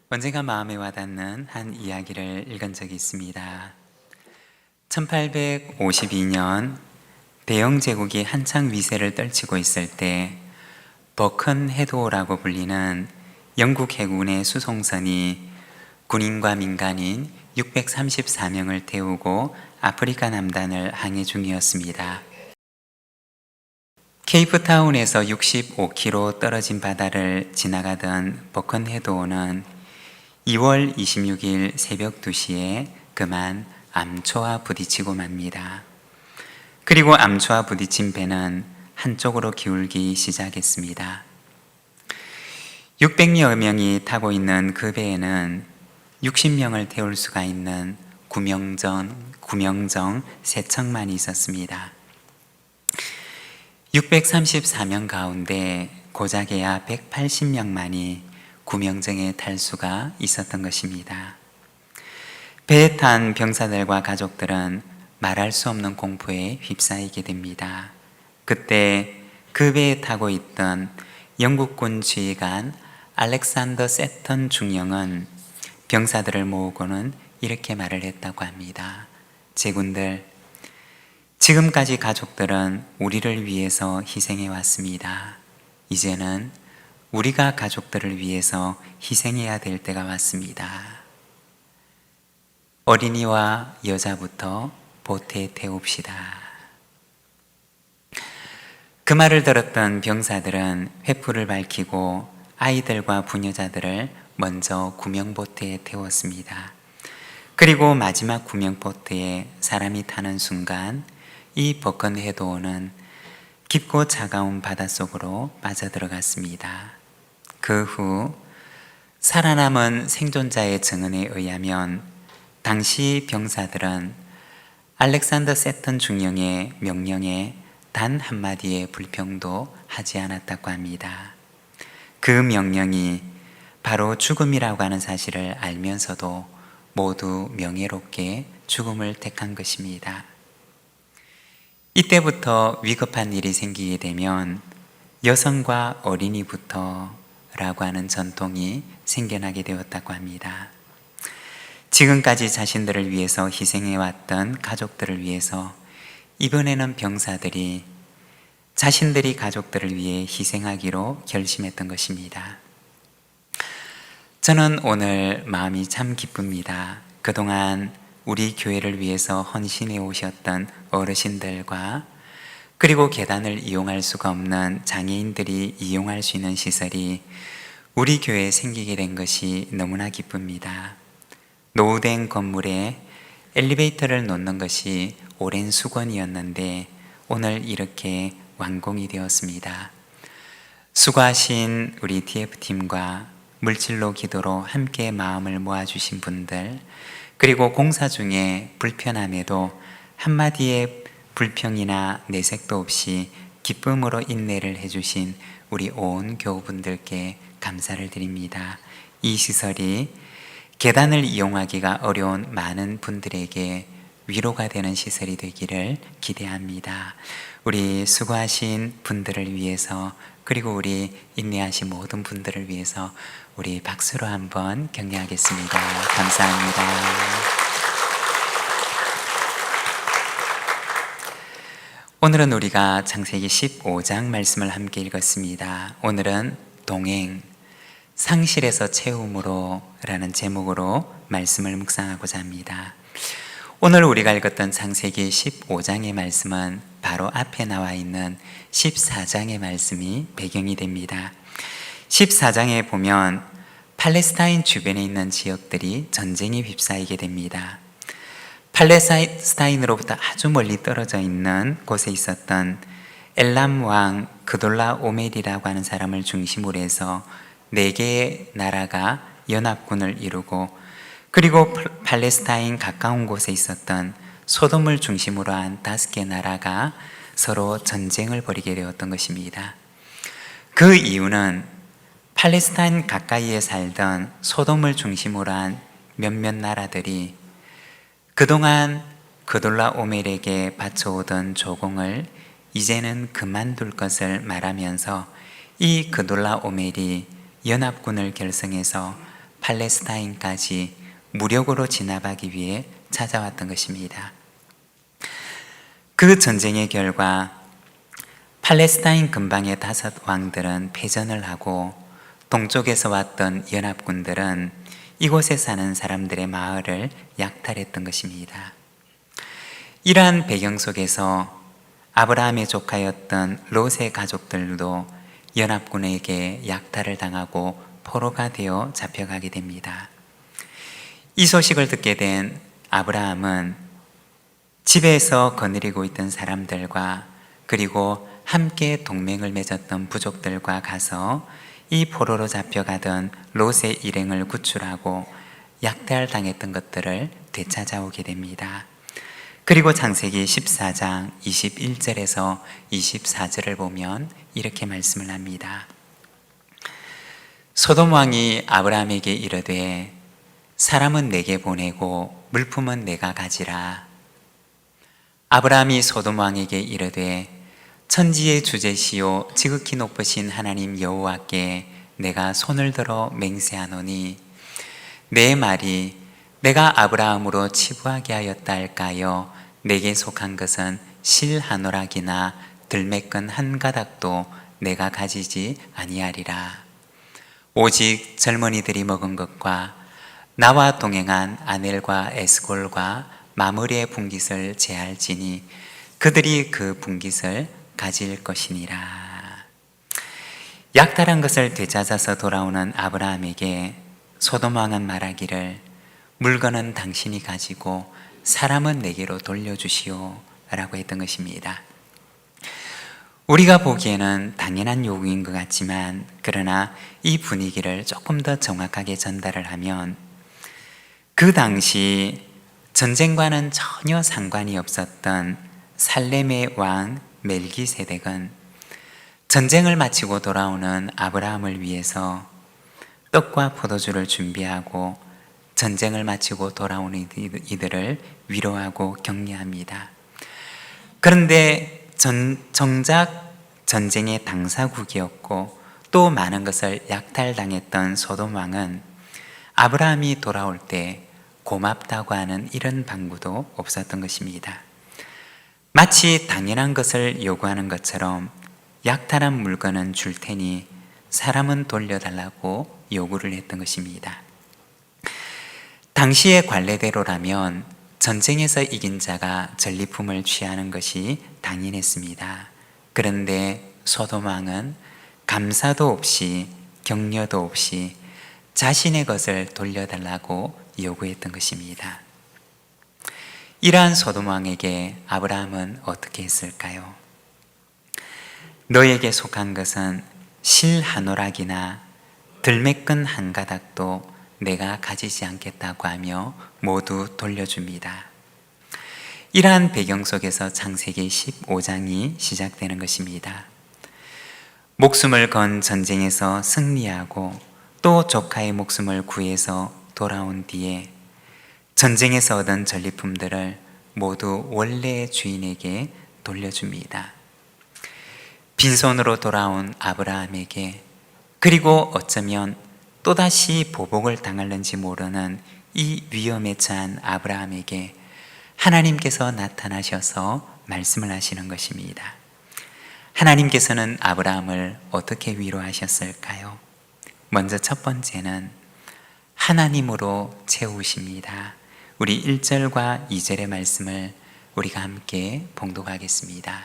언젠가 마음에 와닿는 한 이야기를 읽은 적이 있습니다. 1852년 대영 제국이 한창 위세를 떨치고 있을 때 버큰헤드호라고 불리는 영국 해군의 수송선이 군인과 민간인 634명을 태우고 아프리카 남단을 항해 중이었습니다. 케이프타운에서 65km 떨어진 바다를 지나가던 버큰헤드호는 2월 26일 새벽 2시에 그만 암초와 부딪히고 맙니다. 그리고 암초와 부딪힌 배는 한쪽으로 기울기 시작했습니다. 600여 명이 타고 있는 그 배에는 60명을 태울 수가 있는 구명정 세척만이 있었습니다. 634명 가운데 고작해야 180명만이 구명정에 탈 수가 있었던 것입니다. 배에 탄 병사들과 가족들은 말할 수 없는 공포에 휩싸이게 됩니다. 그때 그 배에 타고 있던 영국군 지휘관 알렉산더 세턴 중령은 병사들을 모으고는 이렇게 말을 했다고 합니다. 제군들, 지금까지 가족들은 우리를 위해서 희생해 왔습니다. 이제는 우리가 가족들을 위해서 희생해야 될 때가 왔습니다. 어린이와 여자부터 보트에 태웁시다. 그 말을 들었던 병사들은 횃불을 밝히고 아이들과 부녀자들을 먼저 구명보트에 태웠습니다. 그리고 마지막 구명보트에 사람이 타는 순간 이 버큰헤드호는 깊고 차가운 바닷속으로 빠져들어갔습니다. 그 후 살아남은 생존자의 증언에 의하면 당시 병사들은 알렉산더 세턴 중령의 명령에 단 한마디의 불평도 하지 않았다고 합니다. 그 명령이 바로 죽음이라고 하는 사실을 알면서도 모두 명예롭게 죽음을 택한 것입니다. 이때부터 위급한 일이 생기게 되면 여성과 어린이부터 라고 하는 전통이 생겨나게 되었다고 합니다. 지금까지 자신들을 위해서 희생해왔던 가족들을 위해서 이번에는 병사들이 자신들이 가족들을 위해 희생하기로 결심했던 것입니다. 저는 오늘 마음이 참 기쁩니다. 그동안 우리 교회를 위해서 헌신해 오셨던 어르신들과 그리고 계단을 이용할 수가 없는 장애인들이 이용할 수 있는 시설이 우리 교회에 생기게 된 것이 너무나 기쁩니다. 노후된 건물에 엘리베이터를 놓는 것이 오랜 수건이었는데 오늘 이렇게 완공이 되었습니다. 수고하신 우리 TF팀과 물질로 기도로 함께 마음을 모아주신 분들, 그리고 공사 중에 불편함에도 한마디의 불평이나 내색도 없이 기쁨으로 인내를 해주신 우리 온 교우분들께 감사를 드립니다. 이 시설이 계단을 이용하기가 어려운 많은 분들에게 위로가 되는 시설이 되기를 기대합니다. 우리 수고하신 분들을 위해서, 그리고 우리 인내하신 모든 분들을 위해서 우리 박수로 한번 격려하겠습니다. 감사합니다. 오늘은 우리가 창세기 15장 말씀을 함께 읽었습니다. 오늘은 동행, 상실에서 채움으로 라는 제목으로 말씀을 묵상하고자 합니다. 오늘 우리가 읽었던 창세기 15장의 말씀은 바로 앞에 나와 있는 14장의 말씀이 배경이 됩니다. 14장에 보면 팔레스타인 주변에 있는 지역들이 전쟁에 휩싸이게 됩니다. 팔레스타인으로부터 아주 멀리 떨어져 있는 곳에 있었던 엘람 왕 그돌라 오멜이라고 하는 사람을 중심으로 해서 4개의 나라가 연합군을 이루고, 그리고 팔레스타인 가까운 곳에 있었던 소돔을 중심으로 한 5개 나라가 서로 전쟁을 벌이게 되었던 것입니다. 그 이유는 팔레스타인 가까이에 살던 소돔을 중심으로 한 몇몇 나라들이 그동안 그돌라 오멜에게 바쳐오던 조공을 이제는 그만둘 것을 말하면서 이 그돌라 오멜이 연합군을 결성해서 팔레스타인까지 무력으로 진압하기 위해 찾아왔던 것입니다. 그 전쟁의 결과 팔레스타인 근방의 5 왕들은 패전을 하고 동쪽에서 왔던 연합군들은 이곳에 사는 사람들의 마을을 약탈했던 것입니다. 이러한 배경 속에서 아브라함의 조카였던 롯의 가족들도 연합군에게 약탈을 당하고 포로가 되어 잡혀가게 됩니다. 이 소식을 듣게 된 아브라함은 집에서 거느리고 있던 사람들과 그리고 함께 동맹을 맺었던 부족들과 가서 이 포로로 잡혀가던 롯의 일행을 구출하고 약탈당했던 것들을 되찾아오게 됩니다. 그리고 창세기 14장 21절에서 24절을 보면 이렇게 말씀을 합니다. 소돔 왕이 아브라함에게 이르되 사람은 내게 보내고 물품은 내가 가지라. 아브라함이 소돔 왕에게 이르되 천지의 주제시요 지극히 높으신 하나님 여호와께 내가 손을 들어 맹세하노니 내 말이 내가 아브라함으로 치부하게 하였다 할까요? 내게 속한 것은 실 한 오락이나 들매끈 한 가닥도 내가 가지지 아니하리라. 오직 젊은이들이 먹은 것과 나와 동행한 아넬과 에스골과 마므리의 분깃을 제할지니 그들이 그 분깃을 가질 것이니라. 약탈한 것을 되찾아서 돌아오는 아브라함에게 소돔 왕은 말하기를 물건은 당신이 가지고 사람은 내게로 돌려주시오 라고 했던 것입니다. 우리가 보기에는 당연한 요구인 것 같지만 그러나 이 분위기를 조금 더 정확하게 전달을 하면 그 당시 전쟁과는 전혀 상관이 없었던 살렘의 왕 멜기세덱은 전쟁을 마치고 돌아오는 아브라함을 위해서 떡과 포도주를 준비하고 전쟁을 마치고 돌아오는 이들을 위로하고 격려합니다. 그런데 정작 전쟁의 당사국이었고 또 많은 것을 약탈당했던 소돔 왕은 아브라함이 돌아올 때 고맙다고 하는 이런 방구도 없었던 것입니다. 마치 당연한 것을 요구하는 것처럼 약탈한 물건은 줄 테니 사람은 돌려달라고 요구를 했던 것입니다. 당시의 관례대로라면 전쟁에서 이긴 자가 전리품을 취하는 것이 당연했습니다. 그런데 소돔 왕은 감사도 없이 격려도 없이 자신의 것을 돌려달라고 요구했던 것입니다. 이러한 소돔 왕에게 아브라함은 어떻게 했을까요? 너에게 속한 것은 실 한 오락이나 들매끈 한 가닥도 내가 가지지 않겠다고 하며 모두 돌려줍니다. 이러한 배경 속에서 창세기 15장이 시작되는 것입니다. 목숨을 건 전쟁에서 승리하고 또 조카의 목숨을 구해서 돌아온 뒤에 전쟁에서 얻은 전리품들을 모두 원래의 주인에게 돌려줍니다. 빈손으로 돌아온 아브라함에게 그리고 어쩌면 또다시 보복을 당할는지 모르는 이 위험에 처한 아브라함에게 하나님께서 나타나셔서 말씀을 하시는 것입니다. 하나님께서는 아브라함을 어떻게 위로하셨을까요? 먼저 첫 번째는 하나님으로 채우십니다. 우리 1절과 2절의 말씀을 우리가 함께 봉독하겠습니다.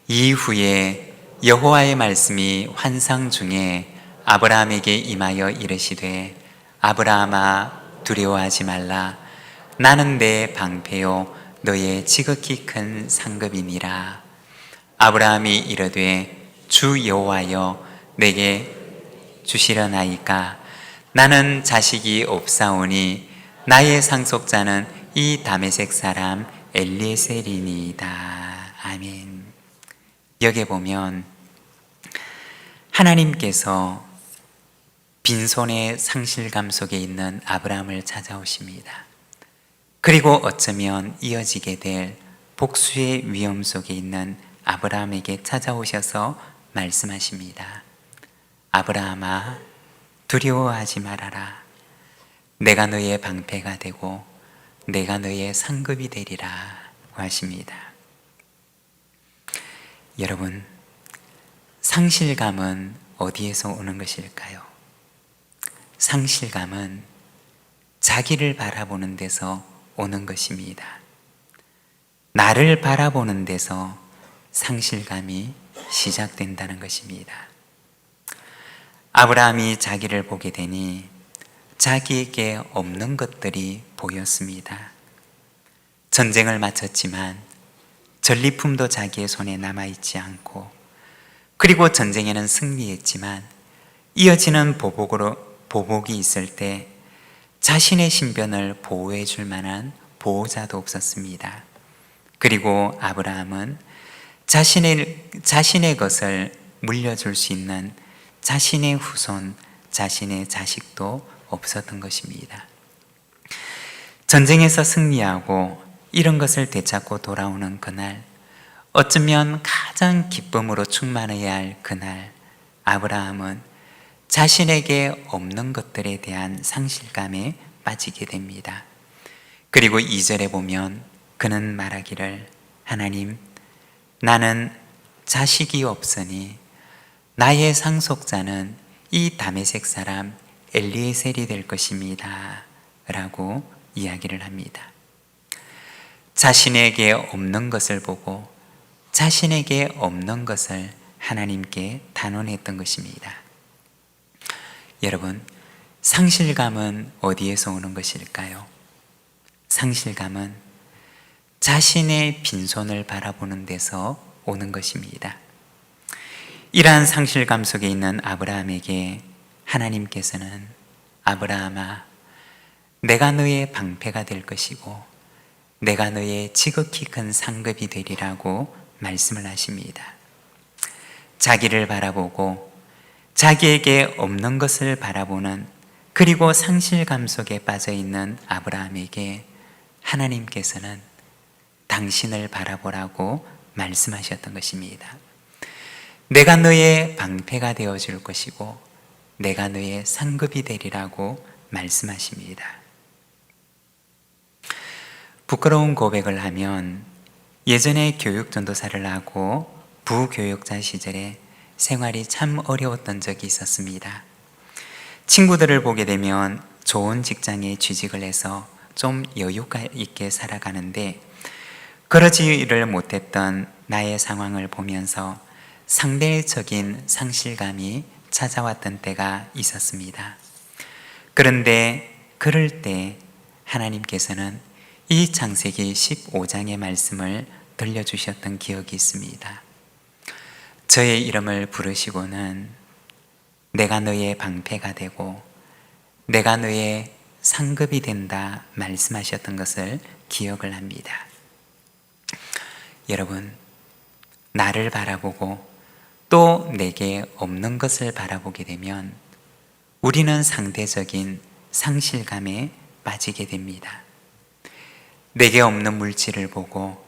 이후에 여호와의 말씀이 환상 중에 아브라함에게 임하여 이르시되 아브라함아 두려워하지 말라. 나는 내 방패요 너의 지극히 큰 상급이니라. 아브라함이 이르되 주 여호와여 내게 주시려나이까. 나는 자식이 없사오니 나의 상속자는 이 다메섹 사람 엘리에셀이니이다. 아멘. 여기에 보면 하나님께서 빈손의 상실감 속에 있는 아브라함을 찾아오십니다. 그리고 어쩌면 이어지게 될 복수의 위험 속에 있는 아브라함에게 찾아오셔서 말씀하십니다. 아브라함아 두려워하지 말아라. 내가 너의 방패가 되고 내가 너의 상급이 되리라 하십니다. 여러분, 상실감은 어디에서 오는 것일까요? 상실감은 자기를 바라보는 데서 오는 것입니다. 나를 바라보는 데서 상실감이 시작된다는 것입니다. 아브라함이 자기를 보게 되니 자기에게 없는 것들이 보였습니다. 전쟁을 마쳤지만 전리품도 자기의 손에 남아있지 않고, 그리고 전쟁에는 승리했지만 이어지는 보복이 있을 때 자신의 신변을 보호해 줄 만한 보호자도 없었습니다. 그리고 아브라함은 자신의 것을 물려줄 수 있는 자신의 후손, 자신의 자식도 없었던 것입니다. 전쟁에서 승리하고 이런 것을 되찾고 돌아오는 그날, 어쩌면 가장 기쁨으로 충만해야 할 그날, 아브라함은 자신에게 없는 것들에 대한 상실감에 빠지게 됩니다. 그리고 2절에 보면 그는 말하기를, 하나님, 나는 자식이 없으니 나의 상속자는 이 다메섹 사람 엘리에셀이 될 것입니다 라고 이야기를 합니다. 자신에게 없는 것을 보고 자신에게 없는 것을 하나님께 단언했던 것입니다. 여러분, 상실감은 어디에서 오는 것일까요? 상실감은 자신의 빈손을 바라보는 데서 오는 것입니다. 이러한 상실감 속에 있는 아브라함에게 하나님께서는, 아브라함아, 내가 너의 방패가 될 것이고 내가 너의 지극히 큰 상급이 되리라고 말씀을 하십니다. 자기를 바라보고 자기에게 없는 것을 바라보는, 그리고 상실감 속에 빠져있는 아브라함에게 하나님께서는 당신을 바라보라고 말씀하셨던 것입니다. 내가 너의 방패가 되어줄 것이고 내가 너의 상급이 되리라고 말씀하십니다. 부끄러운 고백을 하면, 예전에 교육 전도사를 하고 부교육자 시절에 생활이 참 어려웠던 적이 있었습니다. 친구들을 보게 되면 좋은 직장에 취직을 해서 좀 여유가 있게 살아가는데, 그러지를 못했던 나의 상황을 보면서 상대적인 상실감이 찾아왔던 때가 있었습니다. 그런데 그럴 때 하나님께서는 이 창세기 15장의 말씀을 들려주셨던 기억이 있습니다. 저의 이름을 부르시고는 내가 너의 방패가 되고 내가 너의 상급이 된다 말씀하셨던 것을 기억을 합니다. 여러분, 나를 바라보고 또 내게 없는 것을 바라보게 되면 우리는 상대적인 상실감에 빠지게 됩니다. 내게 없는 물질을 보고,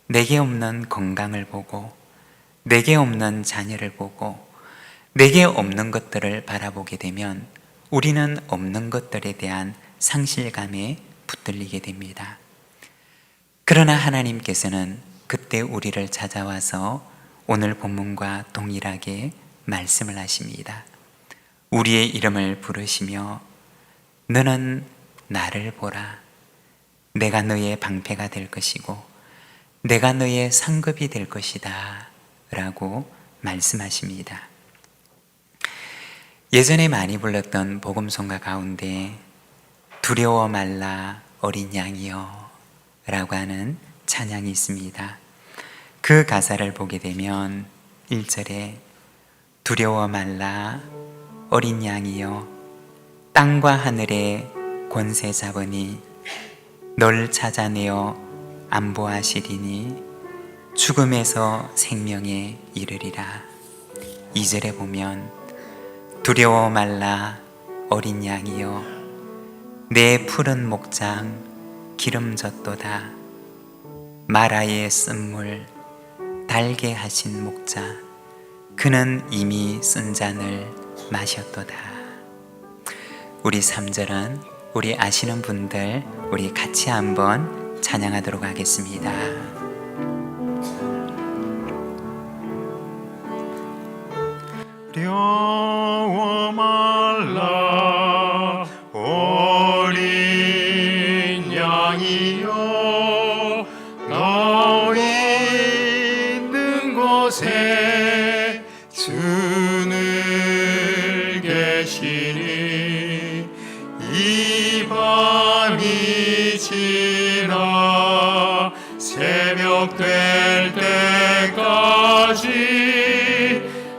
내게 없는 건강을 보고, 내게 없는 자녀를 보고, 내게 없는 것들을 바라보게 되면 우리는 없는 것들에 대한 상실감에 붙들리게 됩니다. 그러나 하나님께서는 그때 우리를 찾아와서 오늘 본문과 동일하게 말씀을 하십니다. 우리의 이름을 부르시며 너는 나를 보라. 내가 너의 방패가 될 것이고 내가 너의 상급이 될 것이다 라고 말씀하십니다. 예전에 많이 불렀던 복음송가 가운데 두려워 말라 어린 양이여 라고 하는 찬양이 있습니다. 그 가사를 보게 되면 1절에 두려워 말라 어린 양이여 땅과 하늘의 권세 잡으니 널 찾아내어 안보하시리니 죽음에서 생명에 이르리라. 2절에 보면 두려워 말라 어린 양이여 내 푸른 목장 기름졌도다. 마라의 쓴물 달게 하신 목자 그는 이미 쓴 잔을 마셨도다. 우리 3절은 우리 아시는 분들 우리 같이 한번 찬양하도록 하겠습니다. 려워 말라 어린 양이여 너희 있는 곳에 주는 계시니 이 밤이 지나 새벽 될 때까지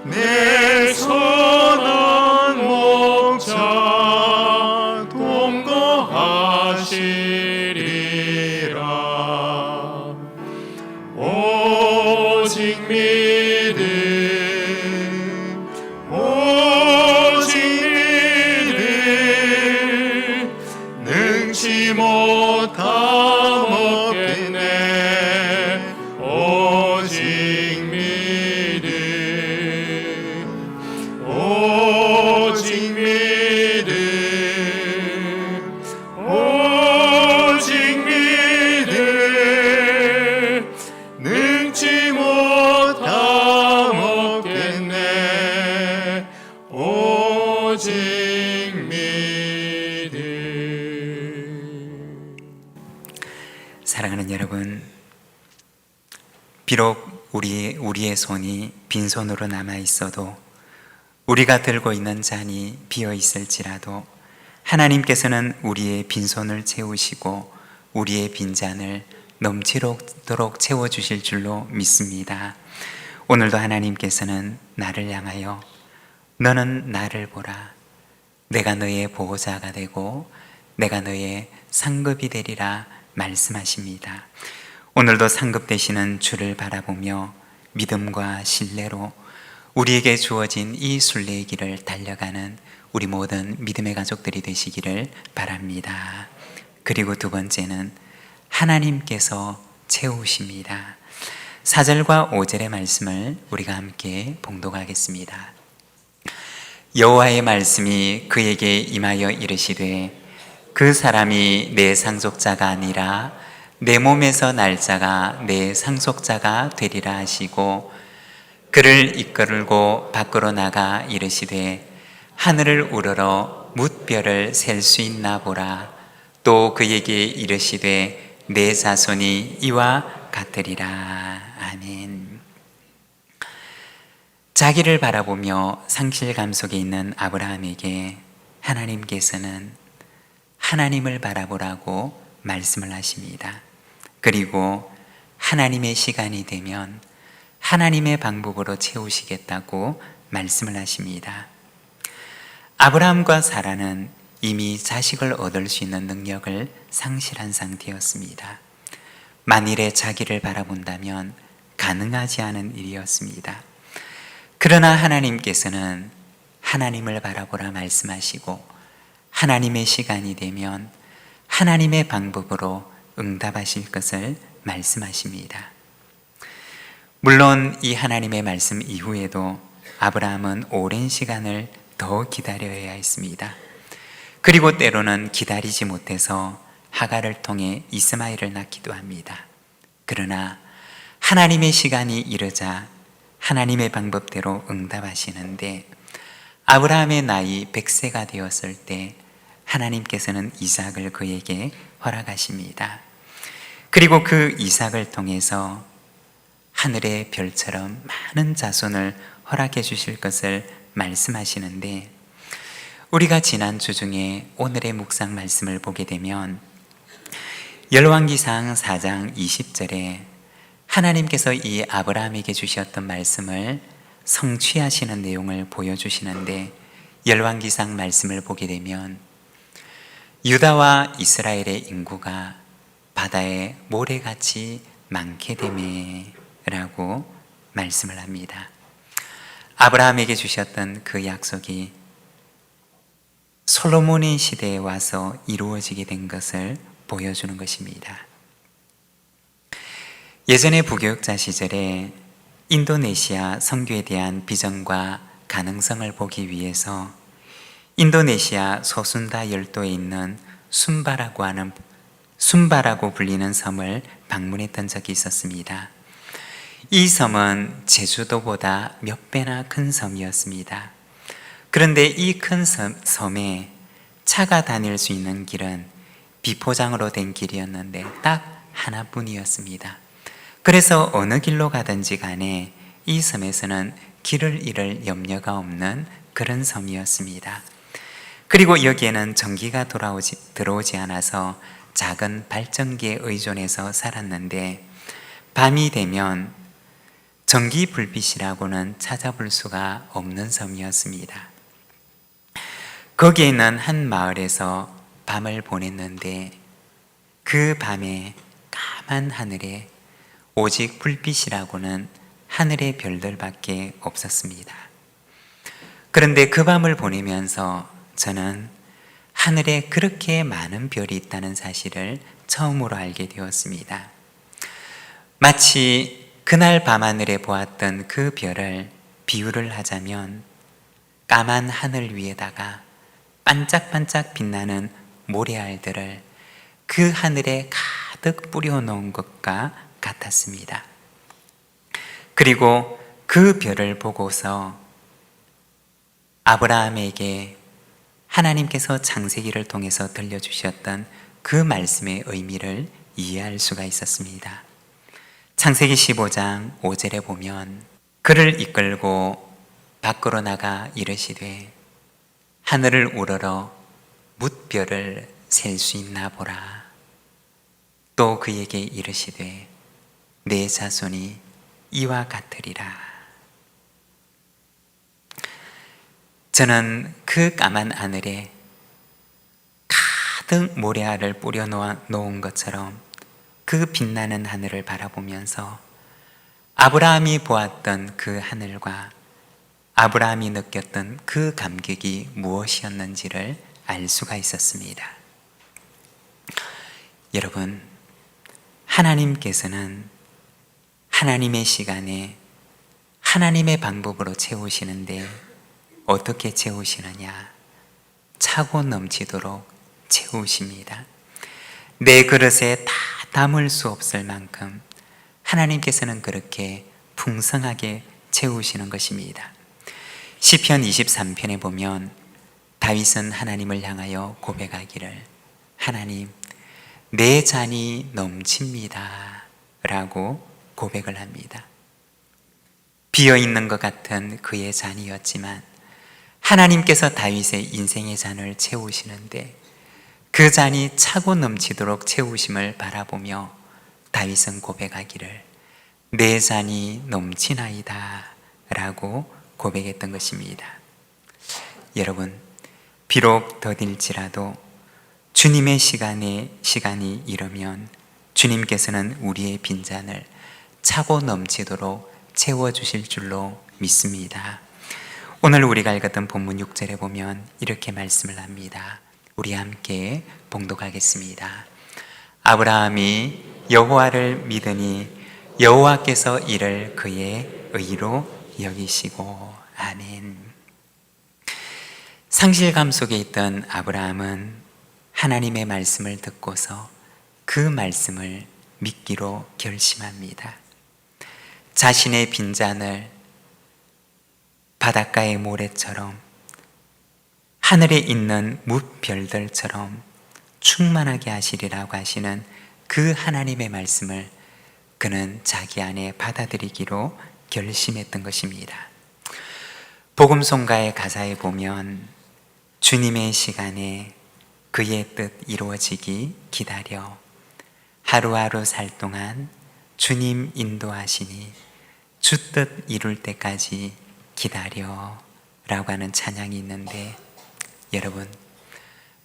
내 선한 목자 동거하시리라. 오직 믿음 능치 못함 없겠네. 오직 믿음 능치 못함 없겠네. 오직 믿음. 사랑하는 여러분, 비록 우리의 손이 빈손으로 남아 있어도, 우리가 들고 있는 잔이 비어 있을지라도 하나님께서는 우리의 빈손을 채우시고 우리의 빈잔을 넘치도록 채워주실 줄로 믿습니다. 오늘도 하나님께서는 나를 향하여 너는 나를 보라, 내가 너의 보호자가 되고 내가 너의 상급이 되리라 말씀하십니다. 오늘도 상급 되시는 주를 바라보며 믿음과 신뢰로 우리에게 주어진 이 순례의 길을 달려가는 우리 모든 믿음의 가족들이 되시기를 바랍니다. 그리고 두 번째는 하나님께서 채우십니다. 4절과 5절의 말씀을 우리가 함께 봉독하겠습니다. 여호와의 말씀이 그에게 임하여 이르시되 그 사람이 내 상속자가 아니라 내 몸에서 날짜가 내 상속자가 되리라 하시고, 그를 이끌고 밖으로 나가 이르시되 하늘을 우러러 뭇별을 셀 수 있나 보라. 또 그에게 이르시되 내 자손이 이와 같으리라. 아멘. 자기를 바라보며 상실감 속에 있는 아브라함에게 하나님께서는 하나님을 바라보라고 말씀을 하십니다. 그리고 하나님의 시간이 되면 하나님의 방법으로 채우시겠다고 말씀을 하십니다. 아브라함과 사라는 이미 자식을 얻을 수 있는 능력을 상실한 상태였습니다. 만일에 자기를 바라본다면 가능하지 않은 일이었습니다. 그러나 하나님께서는 하나님을 바라보라 말씀하시고 하나님의 시간이 되면 하나님의 방법으로 응답하실 것을 말씀하십니다. 물론 이 하나님의 말씀 이후에도 아브라함은 오랜 시간을 더 기다려야 했습니다. 그리고 때로는 기다리지 못해서 하갈을 통해 이스마엘을 낳기도 합니다. 그러나 하나님의 시간이 이르자 하나님의 방법대로 응답하시는데, 아브라함의 나이 100세가 되었을 때 하나님께서는 이삭을 그에게 허락하십니다. 그리고 그 이삭을 통해서 하늘의 별처럼 많은 자손을 허락해 주실 것을 말씀하시는데, 우리가 지난주 중에 오늘의 묵상 말씀을 보게 되면 열왕기상 4장 20절에 하나님께서 이 아브라함에게 주셨던 말씀을 성취하시는 내용을 보여주시는데, 열왕기상 말씀을 보게 되면 유다와 이스라엘의 인구가 바다에 모래같이 많게 되매 라고 말씀을 합니다. 아브라함에게 주셨던 그 약속이 솔로몬의 시대에 와서 이루어지게 된 것을 보여주는 것입니다. 예전의 부교육자 시절에 인도네시아 선교에 대한 비전과 가능성을 보기 위해서 인도네시아 소순다 열도에 있는 순바라고 불리는 섬을 방문했던 적이 있었습니다. 이 섬은 제주도보다 몇 배나 큰 섬이었습니다. 그런데 이 큰 섬에 차가 다닐 수 있는 길은 비포장으로 된 길이었는데 딱 하나뿐이었습니다. 그래서 어느 길로 가든지 간에 이 섬에서는 길을 잃을 염려가 없는 그런 섬이었습니다. 그리고 여기에는 전기가 들어오지 않아서 작은 발전기에 의존해서 살았는데 밤이 되면 전기 불빛이라고는 찾아볼 수가 없는 섬이었습니다. 거기에 있는 한 마을에서 밤을 보냈는데 그 밤에 까만 하늘에 오직 불빛이라고는 하늘의 별들밖에 없었습니다. 그런데 그 밤을 보내면서 저는 하늘에 그렇게 많은 별이 있다는 사실을 처음으로 알게 되었습니다. 마치 그날 밤하늘에 보았던 그 별을 비유를 하자면 까만 하늘 위에다가 반짝반짝 빛나는 모래알들을 그 하늘에 가득 뿌려놓은 것과 같았습니다. 그리고 그 별을 보고서 아브라함에게 하나님께서 창세기를 통해서 들려주셨던 그 말씀의 의미를 이해할 수가 있었습니다. 창세기 15장 5절에 보면 그를 이끌고 밖으로 나가 이르시되 하늘을 우러러 뭇별을 셀 수 있나 보라. 또 그에게 이르시되 내 자손이 이와 같으리라. 저는 그 까만 하늘에 가득 모래알을 뿌려 놓은 것처럼 그 빛나는 하늘을 바라보면서 아브라함이 보았던 그 하늘과 아브라함이 느꼈던 그 감격이 무엇이었는지를 알 수가 있었습니다. 여러분, 하나님께서는 하나님의 시간에 하나님의 방법으로 채우시는데 어떻게 채우시느냐? 차고 넘치도록 채우십니다. 내 그릇에 다 담을 수 없을 만큼 하나님께서는 그렇게 풍성하게 채우시는 것입니다. 시편 23편에 보면 다윗은 하나님을 향하여 고백하기를 하나님, 내 잔이 넘칩니다 라고 고백을 합니다. 비어있는 것 같은 그의 잔이었지만 하나님께서 다윗의 인생의 잔을 채우시는데 그 잔이 차고 넘치도록 채우심을 바라보며 다윗은 고백하기를 내 잔이 넘치나이다 라고 고백했던 것입니다. 여러분, 비록 더딜지라도 주님의 시간이 이르면 주님께서는 우리의 빈잔을 차고 넘치도록 채워주실 줄로 믿습니다. 오늘 우리가 읽었던 본문 6절에 보면 이렇게 말씀을 합니다. 우리 함께 봉독하겠습니다. 아브라함이 여호와를 믿으니 여호와께서 이를 그의 의로 여기시고. 아멘. 상실감 속에 있던 아브라함은 하나님의 말씀을 듣고서 그 말씀을 믿기로 결심합니다. 자신의 빈잔을 바닷가의 모래처럼 하늘에 있는 뭇별들처럼 충만하게 하시리라고 하시는 그 하나님의 말씀을 그는 자기 안에 받아들이기로 결심했던 것입니다. 복음송가의 가사에 보면 주님의 시간에 그의 뜻 이루어지기 기다려 하루하루 살 동안 주님 인도하시니 주 뜻 이룰 때까지 기다려 라고 하는 찬양이 있는데 여러분,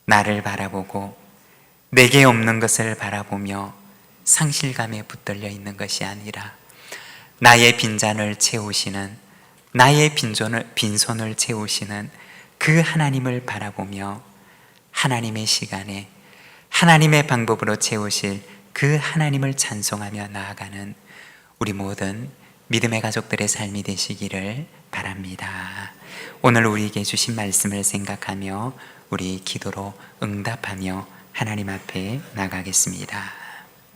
나를 바라보고 내게 없는 것을 바라보며 상실감에 붙들려 있는 것이 아니라 나의 빈잔을 채우시는, 나의 빈손을 채우시는 그 하나님을 바라보며 하나님의 시간에 하나님의 방법으로 채우실 그 하나님을 찬송하며 나아가는 우리 모든 믿음의 가족들의 삶이 되시기를 바랍니다. 오늘 우리에게 주신 말씀을 생각하며 우리 기도로 응답하며 하나님 앞에 나가겠습니다.